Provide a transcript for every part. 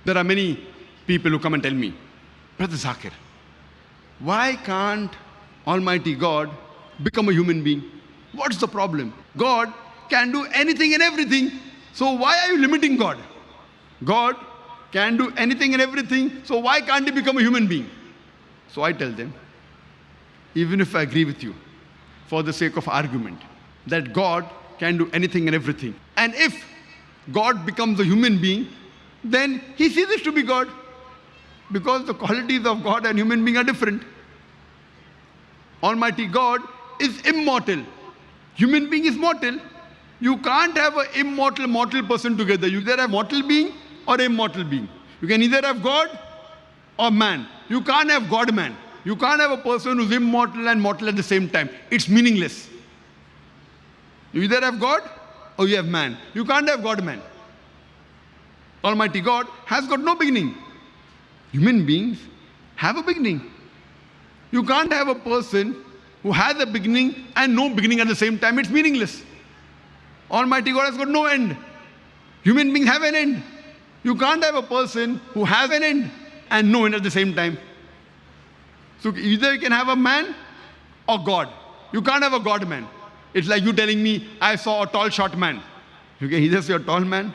There are many people who come and tell me, Brother Zakir, why can't Almighty God become a human being? What's the problem? God can do anything and everything. So why are you limiting God? God can do anything and everything. So why can't he become a human being? So I tell them, even if I agree with you, for the sake of argument, that God can do anything and everything, and if God becomes a human being, then he ceases to be God, because the qualities of God and human being are different. Almighty God is immortal. Human being is mortal. You can't have an immortal, mortal person together. You either have mortal being or immortal being. You can either have God or man. You can't have God-man. You can't have a person who's immortal and mortal at the same time. It's meaningless. You either have God or you have man. You can't have God-man. Almighty God has got no beginning. Human beings have a beginning. You can't have a person who has a beginning and no beginning at the same time. It's meaningless. Almighty God has got no end. Human beings have an end. You can't have a person who has an end and no end at the same time. So either you can have a man or God. You can't have a God-man. It's like you telling me, I saw a tall, short man. You can either see a tall man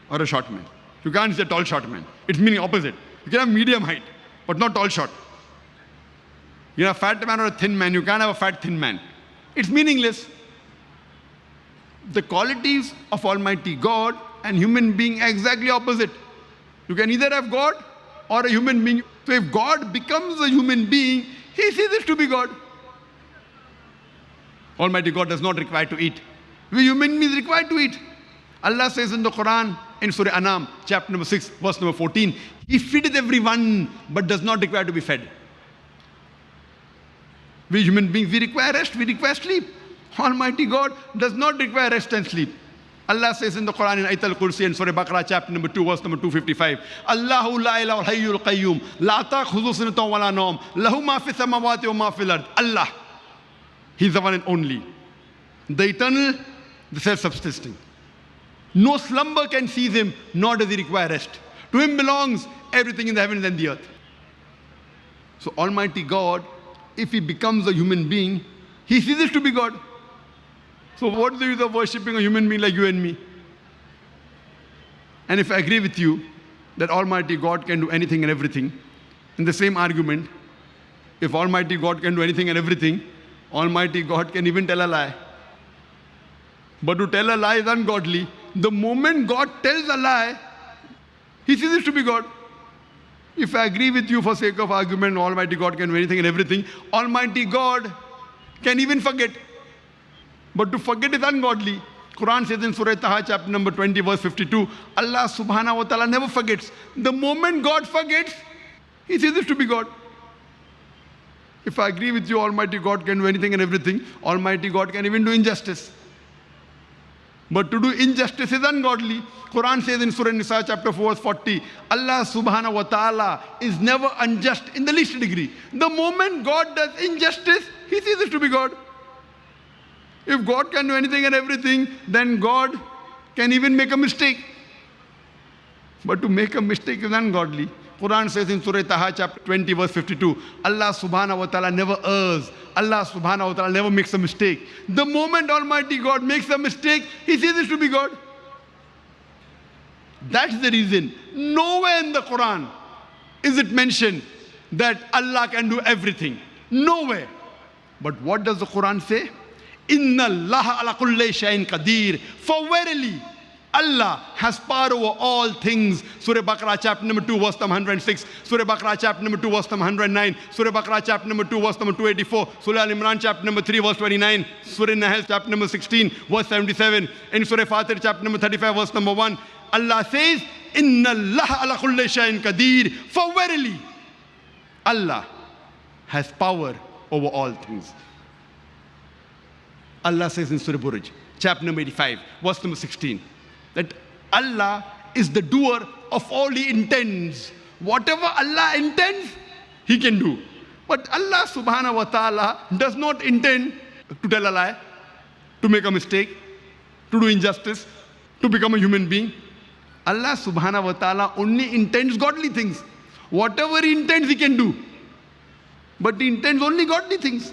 or a short man. You can't see a tall, short man. It's meaning opposite. You can have medium height, but not tall, short. You have a fat man or a thin man. You can't have a fat, thin man. It's meaningless. The qualities of Almighty God and human being are exactly opposite. You can either have God or a human being. So if God becomes a human being, he ceases to be God. Almighty God does not require to eat. We human beings require to eat. Allah says in the Quran, in Surah Anam, chapter number 6, verse number 14, he feedeth everyone, but does not require to be fed. We human beings, we require rest, we require sleep. Almighty God does not require rest and sleep. Allah says in the Quran in Ayatul Kursi and Surah Baqarah chapter number 2 verse number 255, Allahu la ilaha hayyul qayyum la ta'khudhuhu sinatun wa la nawm lahu ma fi samawati wa ma fil ard. Allah, he's the one and only, the eternal, the self-subsisting. No slumber can seize him, nor does he require rest. To him belongs everything in the heavens and the earth. So Almighty God, if he becomes a human being, he ceases to be God. So what is the use of worshipping a human being like you and me? And if I agree with you that Almighty God can do anything and everything, in the same argument, if Almighty God can do anything and everything, Almighty God can even tell a lie. But to tell a lie is ungodly. The moment God tells a lie, he ceases to be God. If I agree with you for sake of argument, Almighty God can do anything and everything, Almighty God can even forget. But to forget is ungodly. Quran says in Surah Taha, chapter number 20, verse 52, Allah subhanahu wa ta'ala never forgets. The moment God forgets, he ceases to be God. If I agree with you, Almighty God can do anything and everything, Almighty God can even do injustice. But to do injustice is ungodly. Quran says in Surah Nisa, chapter 4, verse 40, Allah subhanahu wa ta'ala is never unjust in the least degree. The moment God does injustice, he ceases to be God. If God can do anything and everything, then God can even make a mistake. But to make a mistake is ungodly. Quran says in Surah Taha, chapter 20, verse 52, Allah subhanahu wa ta'ala never errs. Allah subhanahu wa ta'ala never makes a mistake. The moment Almighty God makes a mistake, he ceases to be God. That's the reason nowhere in the Quran is it mentioned that Allah can do everything. Nowhere. But what does the Quran say? Inna Allah ala kulli shay'in qadir. For verily, Allah has power over all things. Surah Baqarah chapter number 2 verse number 106. Surah Baqarah chapter number 2 verse number 109. Surah Baqarah chapter number 2 verse number 284. Surah Al-Imran chapter number 3 verse 29. Surah Nahl chapter number 16 verse 77. In Surah Fatir chapter number 35 verse number 1. Allah says, Inna Allah ala kulli shay'in qadir. For verily, Allah has power over all things. Allah says in Surah Buruj, chapter number 85, verse number 16, that Allah is the doer of all He intends. Whatever Allah intends, He can do. But Allah subhanahu wa ta'ala does not intend to tell a lie, to make a mistake, to do injustice, to become a human being. Allah subhanahu wa ta'ala only intends godly things. Whatever he intends, he can do. But he intends only godly things.